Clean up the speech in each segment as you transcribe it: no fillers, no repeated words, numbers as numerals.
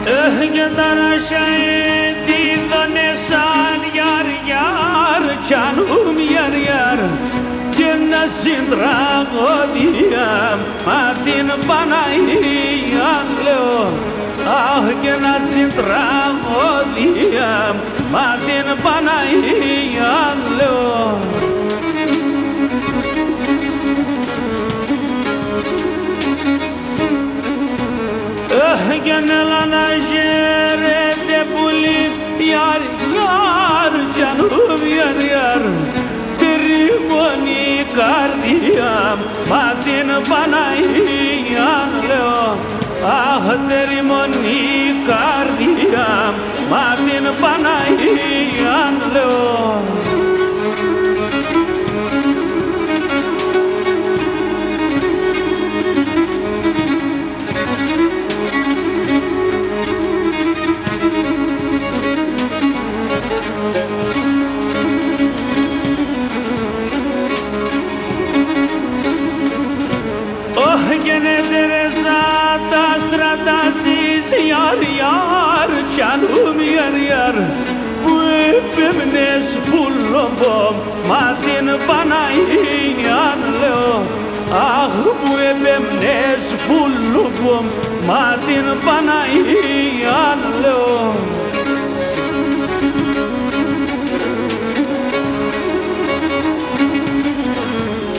Öhgedar şehidi donesan yar yar canım yar yar Cennet sindra godiyam matin panayan leo Ah cennet sindra godiyam matin panayan leo Genelana jere puli yar yar canım yar yar Terimoni kardiyam matin panayan leo Ah terimoni kardiyam matin panayan leo Gene deresata stratasis yar yar canım yar yar Bu ebemnes bullobom matin panayan leo Ah bu ebemnes bullobom matin panayan leo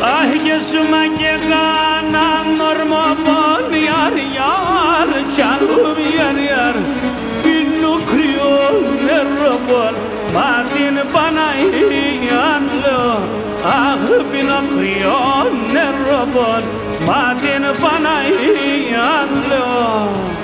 Ah yesuma gegana norma bon yar yar canım yar yar Binnu kriyon nerobon matin panayan leo Ah binnu kriyon nerobon matin panayan leo